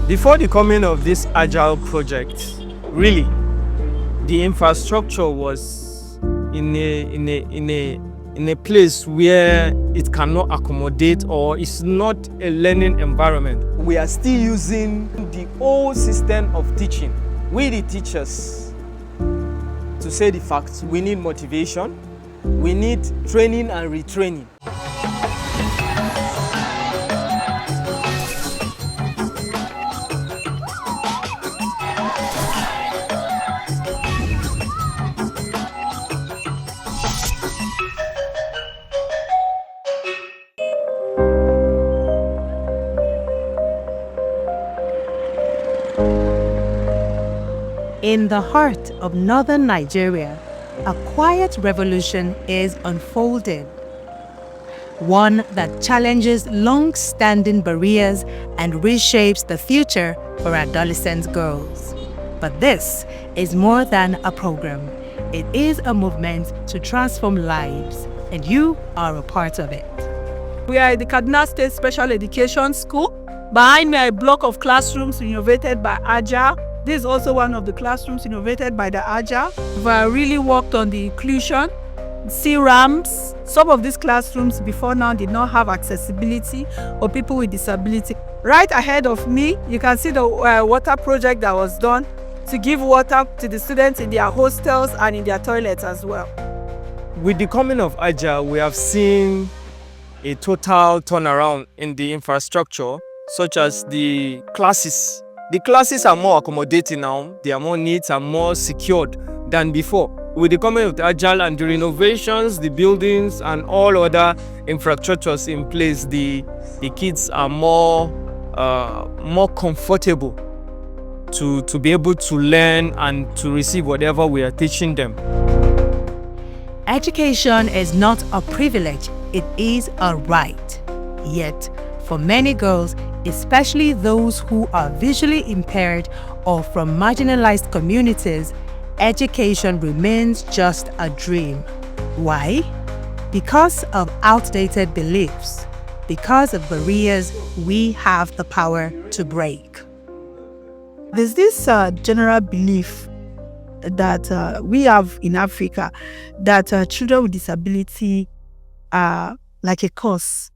Before the coming of this Agile project, really, the infrastructure was in a place where it cannot accommodate, or it's not a learning environment. We are still using the old system of teaching. We, the teachers, to say the facts, we need motivation, we need training and retraining. In the heart of northern Nigeria, a quiet revolution is unfolding. One that challenges long-standing barriers and reshapes the future for adolescent girls. But this is more than a program. It is a movement to transform lives, and you are a part of it. We are at the Kaduna State Special Education School. Behind me, a block of classrooms renovated by AGILE. This is also one of the classrooms innovated by the AGILE. We've really worked on the inclusion, see ramps. Some of these classrooms before now did not have accessibility for people with disability. Right ahead of me, you can see the water project that was done to give water to the students in their hostels and in their toilets as well. With the coming of Agile, we have seen a total turnaround in the infrastructure, such as the classes. The classes are more accommodating now, they are more neat and more secured than before. With the coming of the Agile and the renovations, the buildings and all other infrastructures in place, the kids are more comfortable to be able to learn and to receive whatever we are teaching them. Education is not a privilege, it is a right. Yet, for many girls, especially those who are visually impaired or from marginalized communities, education remains just a dream. Why? Because of outdated beliefs, because of barriers we have the power to break. There's this general belief that we have in Africa that children with disability are like a curse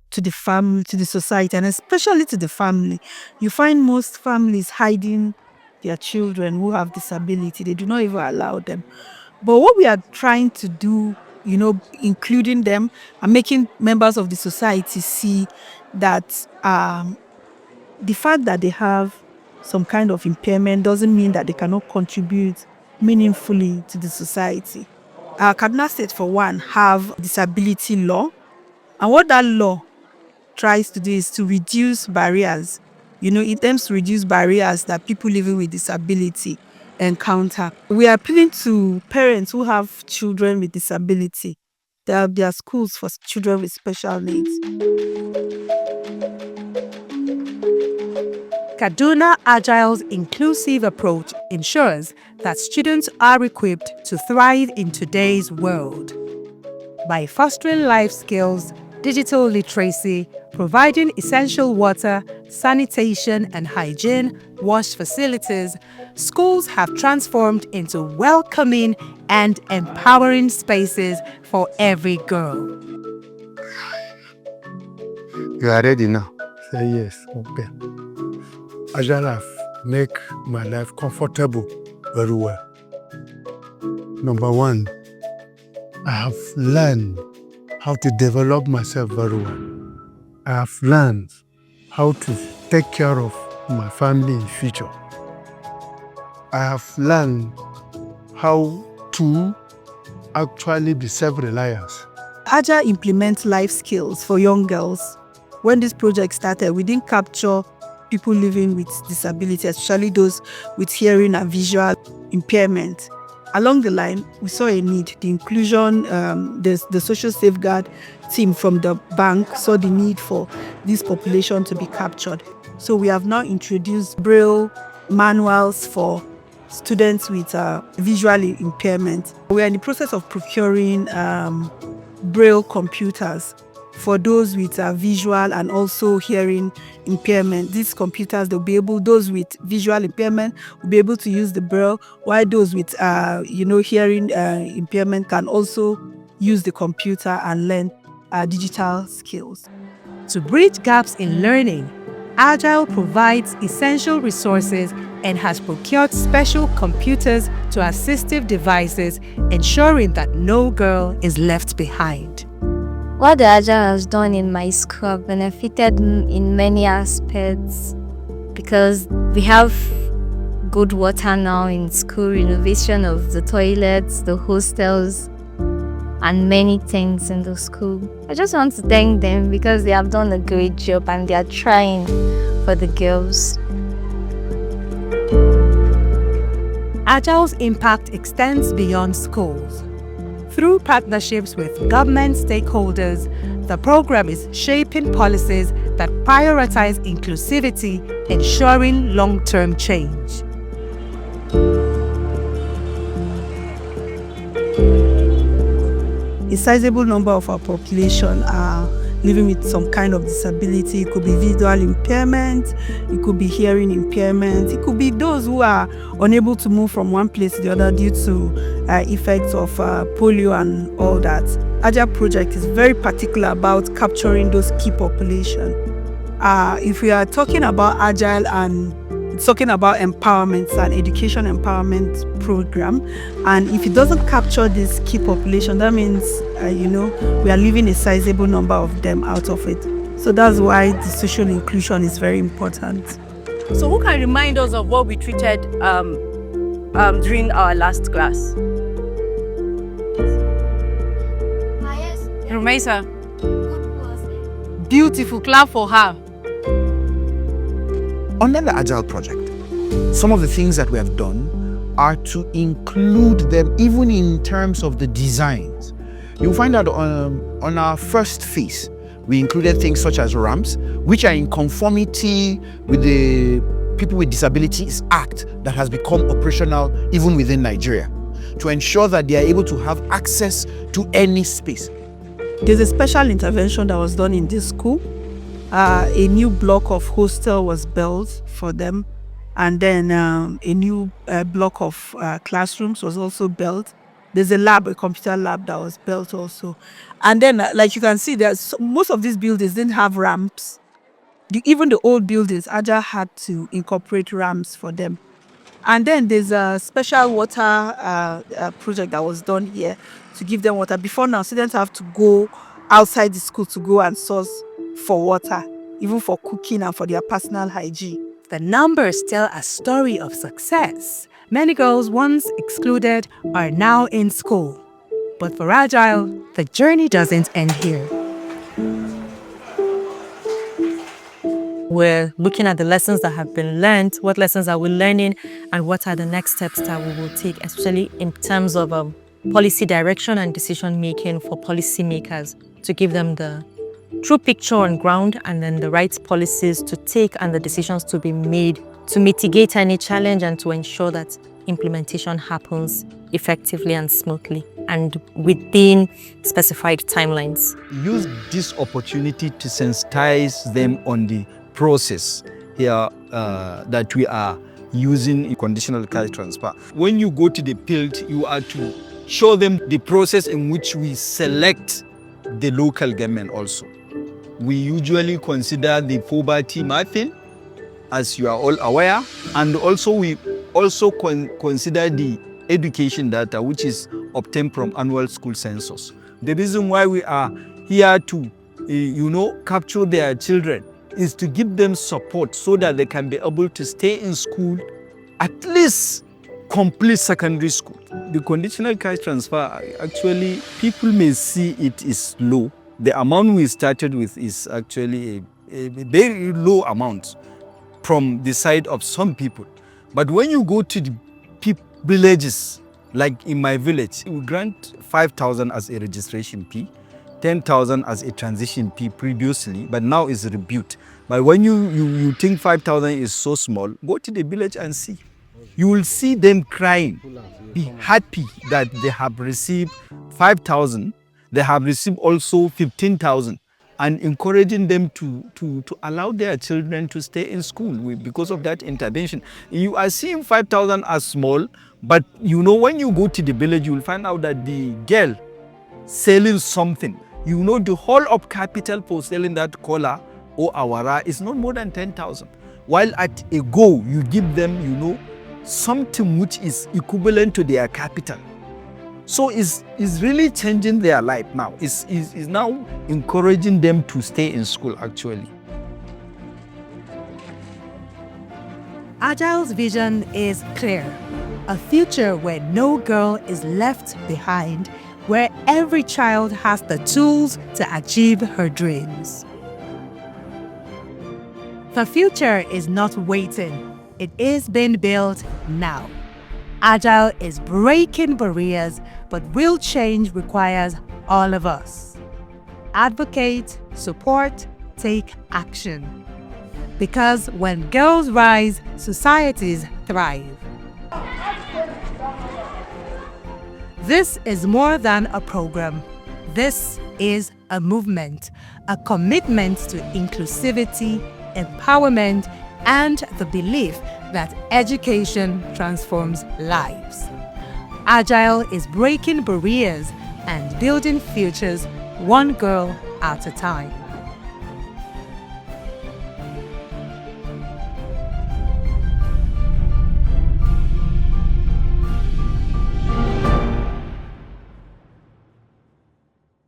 to the family, to the society, and especially to the family. You find most families hiding their children who have disability. They do not even allow them. But what we are trying to do, including them and making members of the society see that the fact that they have some kind of impairment doesn't mean that they cannot contribute meaningfully to the society. Kaduna State, for one, have disability law. And what that law tries to do is to reduce barriers. It aims to reduce barriers that people living with disability encounter. We are appealing to parents who have children with disability. There are schools for children with special needs. Kaduna Agile's inclusive approach ensures that students are equipped to thrive in today's world. By fostering life skills, digital literacy, providing essential water, sanitation and hygiene, wash facilities, schools have transformed into welcoming and empowering spaces for every girl. You are ready now? Say yes. Okay. Agile have make my life comfortable very well. Number one, I have learned how to develop myself very well. I have learned how to take care of my family in future. I have learned how to actually be self-reliant. Agile implements life skills for young girls. When this project started, we didn't capture people living with disability, especially those with hearing and visual impairment. Along the line, we saw a need. The inclusion, the social safeguard team from the bank saw the need for this population to be captured. So we have now introduced Braille manuals for students with visual impairment. We are in the process of procuring Braille computers for those with visual and also hearing impairment. These computers, those with visual impairment will be able to use the Braille, while those with, hearing impairment can also use the computer and learn digital skills. To bridge gaps in learning, Agile provides essential resources and has procured special computers to assistive devices, ensuring that no girl is left behind. What the Agile has done in my school have benefited in many aspects, because we have good water now in school, renovation of the toilets, the hostels, and many things in the school. I just want to thank them because they have done a great job and they are trying for the girls. Agile's impact extends beyond schools. Through partnerships with government stakeholders, the program is shaping policies that prioritize inclusivity, ensuring long-term change. A sizable number of our population are living with some kind of disability. It could be visual impairment, it could be hearing impairment, it could be those who are unable to move from one place to the other due to effects of polio and all that. Agile project is very particular about capturing those key population. If we are talking about Agile and it's talking about empowerment, it's an education empowerment program, and if it doesn't capture this key population, that means we are leaving a sizable number of them out of it. So that's why the social inclusion is very important. So who can remind us of what we treated during our last class? Rumaisa. Beautiful, clap for her. Under the Agile project, some of the things that we have done are to include them even in terms of the designs. You'll find that on our first phase, we included things such as ramps, which are in conformity with the People with Disabilities Act that has become operational even within Nigeria, to ensure that they are able to have access to any space. There's a special intervention that was done in this school. A new block of hostel was built for them, and then a new block of classrooms was also built. There's a computer lab that was built also. And then, like you can see, most of these buildings didn't have ramps. Even the old buildings, Agile had to incorporate ramps for them. And then there's a special water project that was done here to give them water. Before now, students have to go outside the school to go and source for water, even for cooking and for their personal hygiene. The numbers tell a story of success. Many girls once excluded are now in school. But for Agile, the journey doesn't end here. We're looking at the lessons that have been learned, what lessons are we learning, and what are the next steps that we will take, especially in terms of policy direction and decision making for policymakers, to give them the true picture on ground and then the right policies to take and the decisions to be made to mitigate any challenge and to ensure that implementation happens effectively and smoothly and within specified timelines. Use this opportunity to sensitize them on the process here that we are using in conditional cash transfer. When you go to the field, you are to show them the process in which we select the local government also. We usually consider the poverty mapping, as you are all aware, and also we also consider the education data, which is obtained from annual school census. The reason why we are here to, capture their children is to give them support so that they can be able to stay in school, at least complete secondary school. The conditional cash transfer, actually, people may see it is low. The amount we started with is actually a very low amount from the side of some people. But when you go to the villages, like in my village, we grant 5,000 as a registration fee, 10,000 as a transition fee previously, but now it's rebuilt. But when you think 5,000 is so small, go to the village and see. You will see them crying, be happy that they have received 5,000. They have received also 15,000. and encouraging them to allow their children to stay in school because of that intervention. You are seeing 5,000 as small, but you know, when you go to the village, you will find out that the girl selling something, you know, the whole of capital for selling that kola or awara is not more than 10,000. While at a go, you give them, you know, something which is equivalent to their capital. So it's really changing their life now. It's now encouraging them to stay in school, actually. Agile's vision is clear. A future where no girl is left behind, where every child has the tools to achieve her dreams. The future is not waiting. It is being built now. Agile is breaking barriers, but real change requires all of us. Advocate, support, take action. Because when girls rise, societies thrive. This is more than a program. This is a movement, a commitment to inclusivity, empowerment, and the belief that education transforms lives. Agile is breaking barriers and building futures one girl at a time.